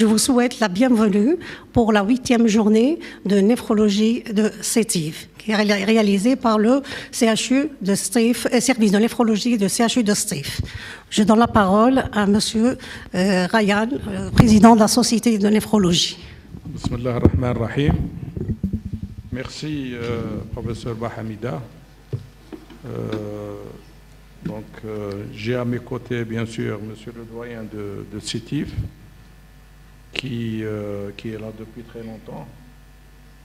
Je vous souhaite la bienvenue pour la 8e journée de néphrologie de Sétif, qui est réalisée par le CHU de Sétif, service de néphrologie de CHU de Sétif. Je donne la parole à Monsieur Ryan, président de la Société de néphrologie. Bismillah ar-Rahman ar-Rahim. Merci, professeur Bahamida. J'ai à mes côtés, bien sûr, monsieur le doyen de Sétif, qui est là depuis très longtemps,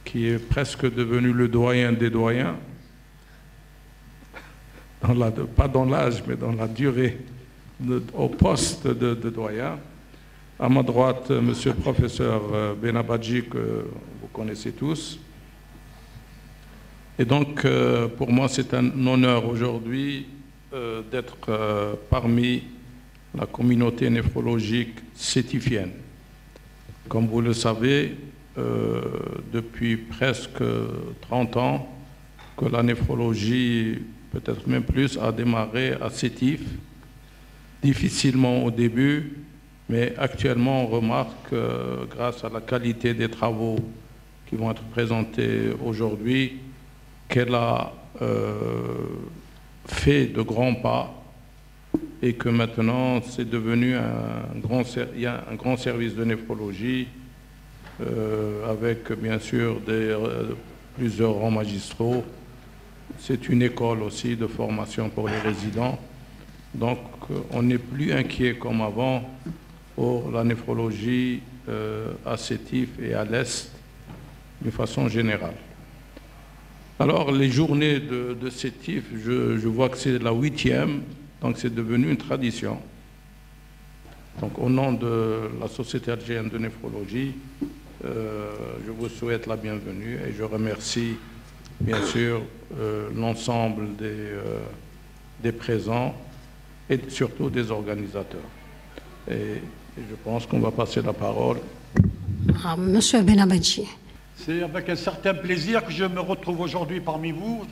qui est presque devenu le doyen des doyens, pas dans l'âge, mais dans la durée, au poste de doyen. À ma droite, monsieur le professeur Benabadji, que vous connaissez tous. Et donc, pour moi, c'est un honneur aujourd'hui d'être parmi la communauté néphrologique sétifienne. Comme vous le savez, depuis presque 30 ans, que la néphrologie, peut-être même plus, a démarré à Sétif, difficilement au début, mais actuellement on remarque, grâce à la qualité des travaux qui vont être présentés aujourd'hui, qu'elle a fait de grands pas et que maintenant c'est devenu il y a un grand service de néphrologie avec bien sûr plusieurs rangs magistraux. C'est une école aussi de formation pour les résidents. Donc on n'est plus inquiet comme avant pour la néphrologie à Sétif et à l'Est d'une façon générale. Alors, les journées de Sétif, je vois que c'est la 8e, donc c'est devenu une tradition. Donc, au nom de la Société algérienne de néphrologie, je vous souhaite la bienvenue et je remercie, bien sûr, l'ensemble des présents et surtout des organisateurs. Et je pense qu'on va passer la parole à Monsieur Benabadji. C'est avec un certain plaisir que je me retrouve aujourd'hui parmi vous,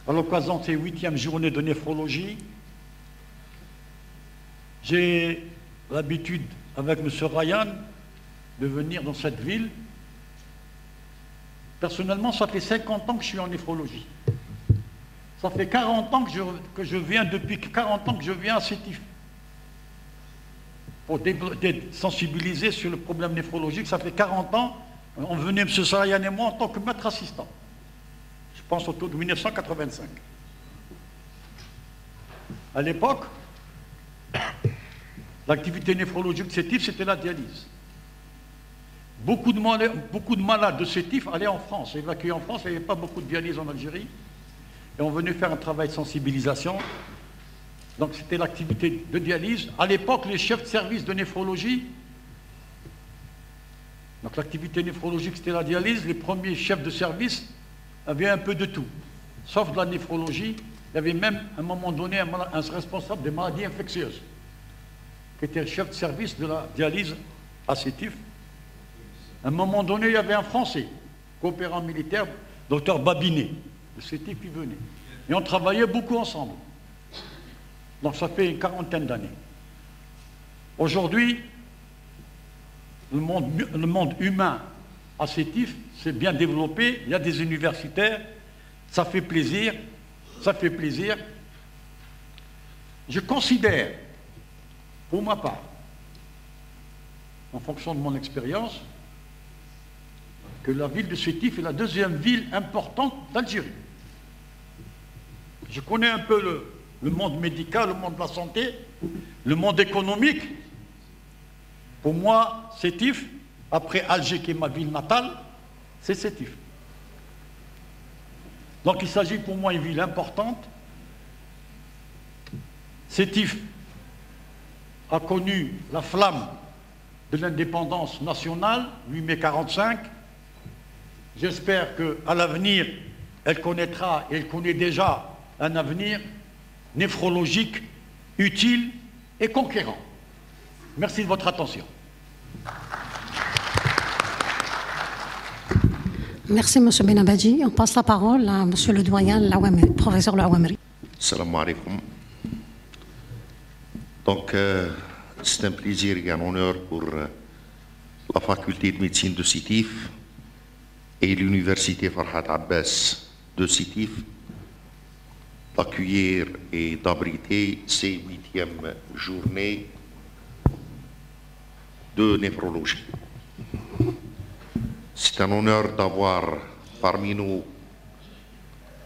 à l'occasion de ces 8e journées de néphrologie. J'ai l'habitude, avec M. Ryan, de venir dans cette ville. Personnellement, ça fait 50 ans que je suis en néphrologie. Ça fait 40 ans que je viens, depuis 40 ans que je viens à Sétif. Pour sensibiliser sur le problème néphrologique, ça fait 40 ans. On venait, M. Ryan et moi, en tant que maître assistant. Je pense autour de 1985. À l'époque, l'activité néphrologique de Sétif, c'était la dialyse. Beaucoup de malades de Sétif allaient en France, évacués en France. Il n'y avait pas beaucoup de dialyse en Algérie. Et on venait faire un travail de sensibilisation. Donc c'était l'activité de dialyse. À l'époque, les chefs de service de néphrologie, donc l'activité néphrologique, c'était la dialyse. Les premiers chefs de service avaient un peu de tout, sauf de la néphrologie. Il y avait même, à un moment donné, un responsable des maladies infectieuses, qui était le chef de service de la dialyse à Sétif. À un moment donné, il y avait un Français, coopérant militaire, docteur Babinet, de Sétif, qui venait. Et on travaillait beaucoup ensemble. Donc ça fait une quarantaine d'années. Aujourd'hui, le monde humain à Sétif s'est bien développé, il y a des universitaires, ça fait plaisir, ça fait plaisir. Je considère, pour ma part, en fonction de mon expérience, que la ville de Sétif est la deuxième ville importante d'Algérie. Je connais un peu le monde médical, le monde de la santé, le monde économique. Pour moi, Sétif, après Alger qui est ma ville natale, c'est Sétif. Donc il s'agit pour moi d'une ville importante. Sétif a connu la flamme de l'indépendance nationale, 8 mai 1945. J'espère qu'à l'avenir, elle connaîtra, et elle connaît déjà, un avenir néphrologique, utile et conquérant. Merci de votre attention. Merci, M. Benabadji. On passe la parole à M. le doyen, professeur Lawamri. Salam alaikum. Donc, c'est un plaisir et un honneur pour la faculté de médecine de Sétif et l'université Farhat Abbas de Sétif d'accueillir et d'abriter ces 8e journées de néphrologie. C'est un honneur d'avoir parmi nous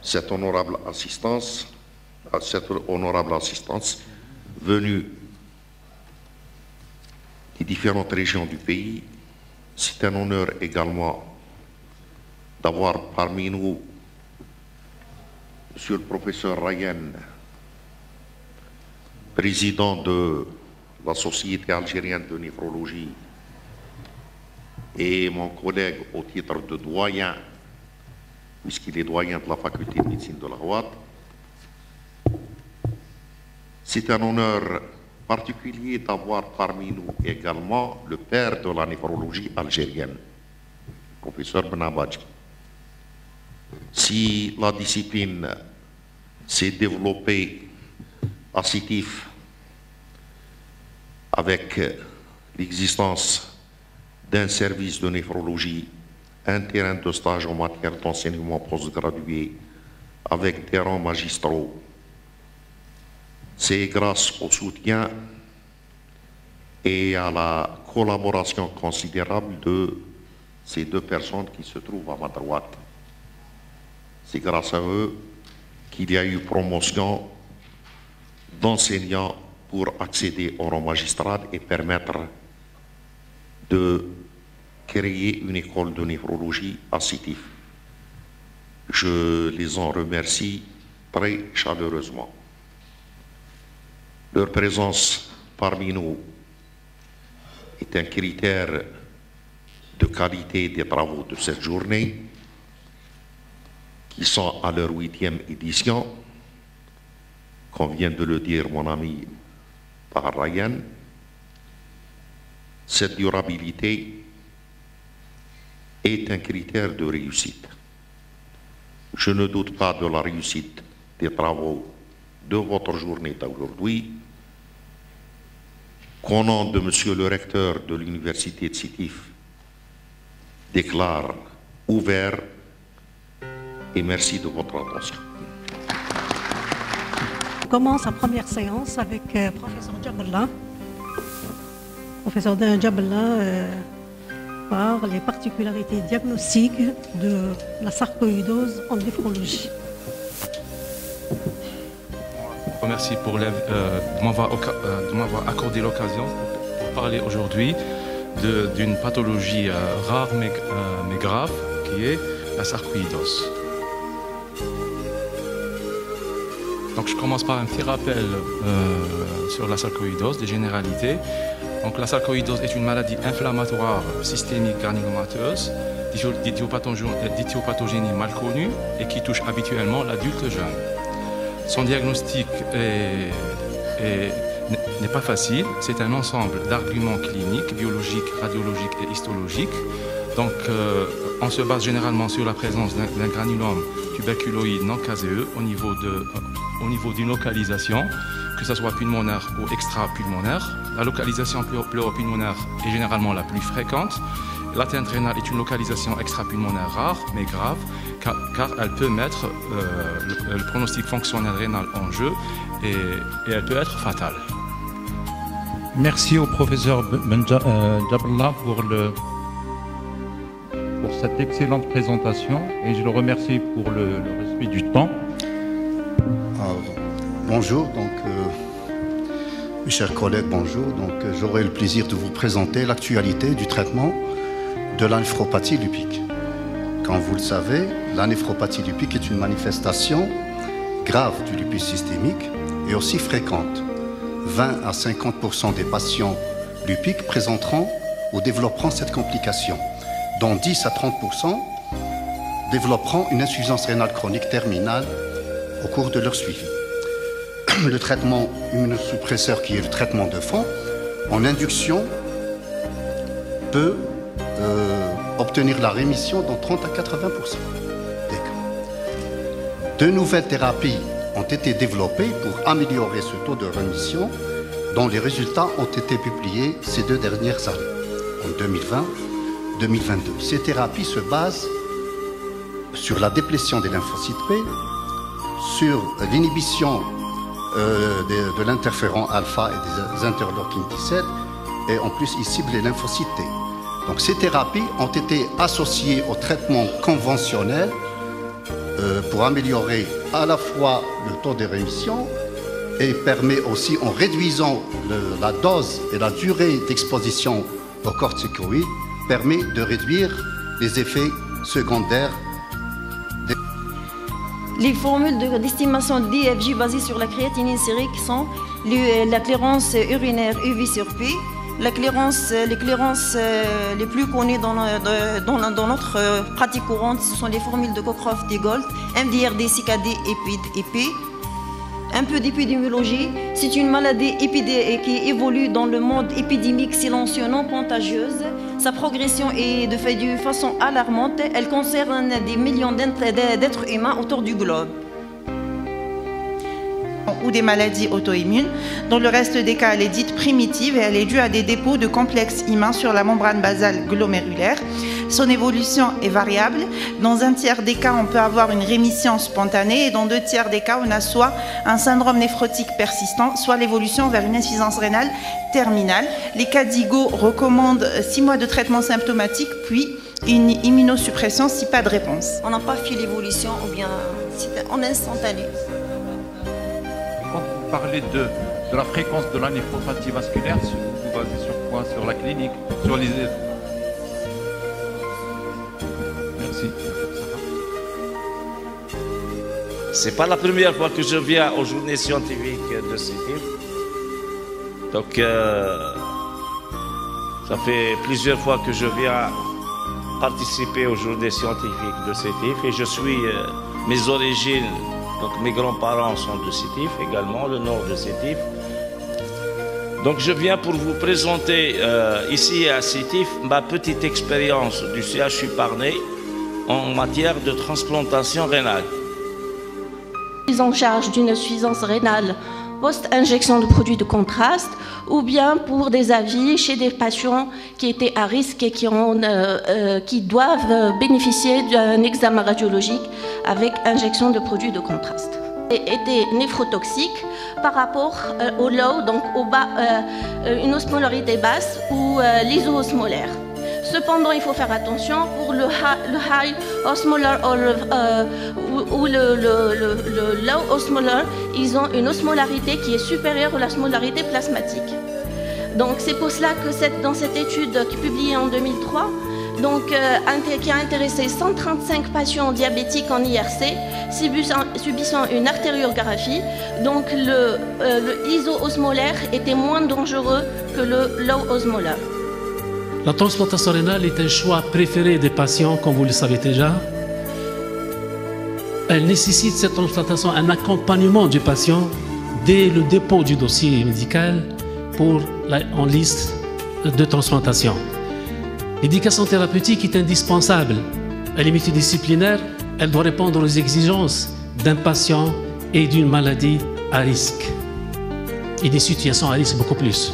cette honorable assistance venue des différentes régions du pays. C'est un honneur également d'avoir parmi nous Monsieur le professeur Ryan, président de la Société algérienne de néphrologie, et mon collègue au titre de doyen, puisqu'il est doyen de la faculté de médecine de la Ouad. C'est un honneur particulier d'avoir parmi nous également le père de la néphrologie algérienne, professeur Benabadji. Si la discipline s'est développée à Sétif avec l'existence d'un service de néphrologie, un terrain de stage en matière d'enseignement postgradué avec des rangs magistraux, c'est grâce au soutien et à la collaboration considérable de ces deux personnes qui se trouvent à ma droite. C'est grâce à eux qu'il y a eu promotion d'enseignants pour accéder au rang magistral et permettre de créer une école de néphrologie à Sétif. Je les en remercie très chaleureusement. Leur présence parmi nous est un critère de qualité des travaux de cette journée, qui sont à leur 8e édition, comme vient de le dire mon ami par Ryan. Cette durabilité est un critère de réussite. Je ne doute pas de la réussite des travaux de votre journée d'aujourd'hui. Qu'au nom de Monsieur le recteur de l'Université de Sétif, déclare ouvert et merci de votre attention. On commence la première séance avec professeur Djabla. Professeur Djabla par les particularités diagnostiques de la sarcoïdose en néphrologie. Merci de m'avoir accordé l'occasion pour parler aujourd'hui d'une pathologie rare mais grave qui est la sarcoïdose. Donc je commence par un petit rappel sur la sarcoïdose, des généralités. Donc la sarcoïdose est une maladie inflammatoire systémique granulomateuse d'éthiopathogénie mal connue et qui touche habituellement l'adulte jeune. Son diagnostic n'est pas facile, c'est un ensemble d'arguments cliniques, biologiques, radiologiques et histologiques. Donc on se base généralement sur la présence d'un granulome tuberculoïde non caséeux au niveau d'une localisation, que ce soit pulmonaire ou extra-pulmonaire. La localisation pleuropulmonaire est généralement la plus fréquente. L'atteinte rénale est une localisation extra-pulmonaire rare mais grave, car elle peut mettre le pronostic fonctionnel rénal en jeu et elle peut être fatale. Merci au professeur Djabla pour cette excellente présentation et je le remercie pour le respect du temps. Bonjour, mes chers collègues, bonjour. J'aurai le plaisir de vous présenter l'actualité du traitement de la néphropathie lupique. Comme vous le savez, la néphropathie lupique est une manifestation grave du lupus systémique et aussi fréquente. 20 à 50% des patients lupiques présenteront ou développeront cette complication, dont 10 à 30% développeront une insuffisance rénale chronique terminale au cours de leur suivi. Le traitement immunosuppresseur, qui est le traitement de fond, en induction, peut obtenir la rémission dans 30 à 80% des cas. De nouvelles thérapies ont été développées pour améliorer ce taux de rémission, dont les résultats ont été publiés ces 2 dernières années. en 2020-2022. Ces thérapies se basent sur la déplétion des lymphocytes P, sur l'inhibition de l'interféron alpha et des interleukines 17, et en plus ils ciblent les lymphocytes T. Donc ces thérapies ont été associées au traitement conventionnel pour améliorer à la fois le taux de rémission et permet aussi, en réduisant la dose et la durée d'exposition aux corticoïdes, permet de réduire les effets secondaires. Les formules d'estimation de DFJ basées sur la créatinine sérique sont la clairance urinaire UV sur P, les clairances les plus connues dans notre pratique courante, ce sont les formules de Cockcroft et Gold, MDRD, CKD, EPID et P. Un peu d'épidémiologie, c'est une maladie qui évolue dans le monde épidémique silencieux non contagieuse. Sa progression est de façon alarmante. Elle concerne des millions d'êtres humains autour du globe. Ou des maladies auto-immunes. Dans le reste des cas, elle est dite primitive et elle est due à des dépôts de complexes immuns sur la membrane basale glomérulaire. Son évolution est variable. Dans un tiers des cas, on peut avoir une rémission spontanée et dans 2 tiers des cas, on a soit un syndrome néphrotique persistant, soit l'évolution vers une insuffisance rénale terminale. Les cas d'IGO recommandent 6 mois de traitement symptomatique, puis une immunosuppression si pas de réponse. On n'a pas fait l'évolution ou bien c'était en instantané. Quand vous parlez de la fréquence de la néphropathie vasculaire, vous vous basez sur quoi? Sur la clinique? Sur les... Merci. C'est pas la première fois que je viens aux journées scientifiques de CETIF. Donc, ça fait plusieurs fois que je viens participer aux journées scientifiques de CETIF et je suis mes origines. Donc mes grands-parents sont de Sétif également, le nord de Sétif. Donc je viens pour vous présenter ici à Sétif ma petite expérience du CHU Parnay en matière de transplantation rénale. Prise en charge d'une insuffisance rénale post-injection de produits de contraste ou bien pour des avis chez des patients qui étaient à risque et qui doivent bénéficier d'un examen radiologique avec injection de produits de contraste. Et étaient néphrotoxiques par rapport au low, donc au bas, une osmolarité basse ou l'iso-osmolaire. Cependant, il faut faire attention pour le high osmolar ou le low osmolar, ils ont une osmolarité qui est supérieure à l'osmolarité plasmatique. Donc c'est pour cela que dans cette étude qui est publiée en 2003, donc, qui a intéressé 135 patients diabétiques en IRC subissant une artériographie, donc le iso-osmolaire était moins dangereux que le low osmolar. La transplantation rénale est un choix préféré des patients, comme vous le savez déjà. Elle nécessite, cette transplantation, un accompagnement du patient dès le dépôt du dossier médical en liste de transplantation. L'éducation thérapeutique est indispensable. Elle est multidisciplinaire, elle doit répondre aux exigences d'un patient et d'une maladie à risque. Et des situations à risque beaucoup plus.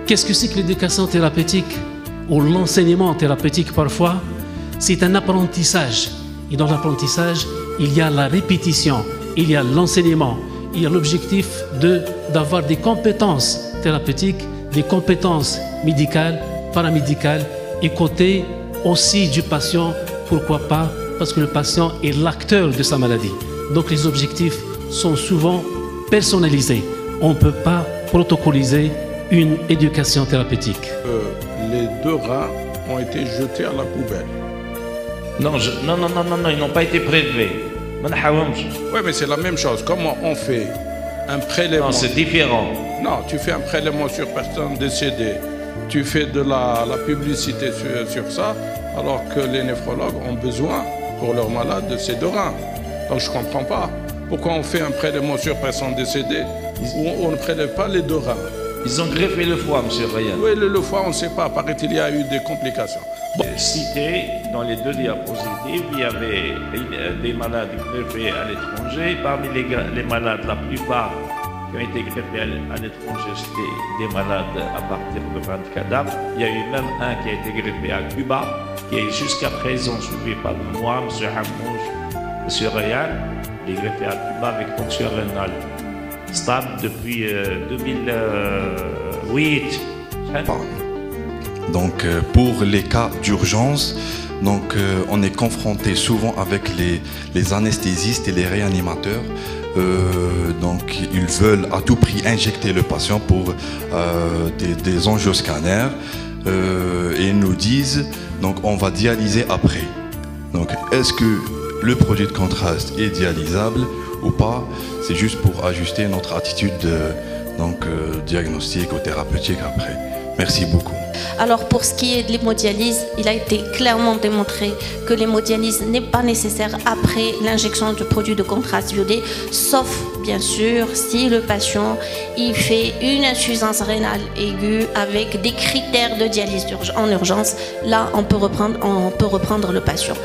Qu'est-ce que c'est que l'éducation thérapeutique ou l'enseignement thérapeutique parfois? C'est un apprentissage. Et dans l'apprentissage, il y a la répétition, il y a l'enseignement, il y a l'objectif d'avoir des compétences thérapeutiques, des compétences médicales, paramédicales, et côté aussi du patient, pourquoi pas, parce que le patient est l'acteur de sa maladie. Donc les objectifs sont souvent personnalisés. On ne peut pas protocoliser une éducation thérapeutique. Les 2 reins ont été jetés à la poubelle. Non, ils n'ont pas été prélevés. Oui, mais c'est la même chose. Comment on fait un prélèvement? Non, c'est différent. Non, tu fais un prélèvement sur personne décédée. Tu fais de la publicité sur ça, alors que les néphrologues ont besoin pour leurs malades de ces 2 reins. Donc je ne comprends pas. Pourquoi on fait un prélèvement sur personne décédée où on ne prélève pas les 2 reins? Ils ont greffé le foie, M. Ryan. Oui, le foie, on ne sait pas. Paraît-il, il y a eu des complications. Bon. Cité dans les 2 diapositives, il y avait des malades greffés à l'étranger. Parmi les malades, la plupart qui ont été greffés à l'étranger, c'était des malades à partir de 20 cadavres. Il y a eu même un qui a été greffé à Cuba, qui est jusqu'à présent suivi par moi, M. Hamouj, M. Ryan, il est greffé à Cuba avec fonction rénale stable depuis 2008. Donc pour les cas d'urgence, donc on est confronté souvent avec les anesthésistes et les réanimateurs. Donc ils veulent à tout prix injecter le patient pour des angioscanners et ils nous disent donc on va dialyser après. Donc est-ce que le produit de contraste est dialysable ou pas? C'est juste pour ajuster notre attitude diagnostique ou thérapeutique après. Merci beaucoup. Alors pour ce qui est de l'hémodialyse, il a été clairement démontré que l'hémodialyse n'est pas nécessaire après l'injection du produit de contraste iodé, sauf bien sûr si le patient il fait une insuffisance rénale aiguë avec des critères de dialyse en urgence. Là, on peut reprendre le patient.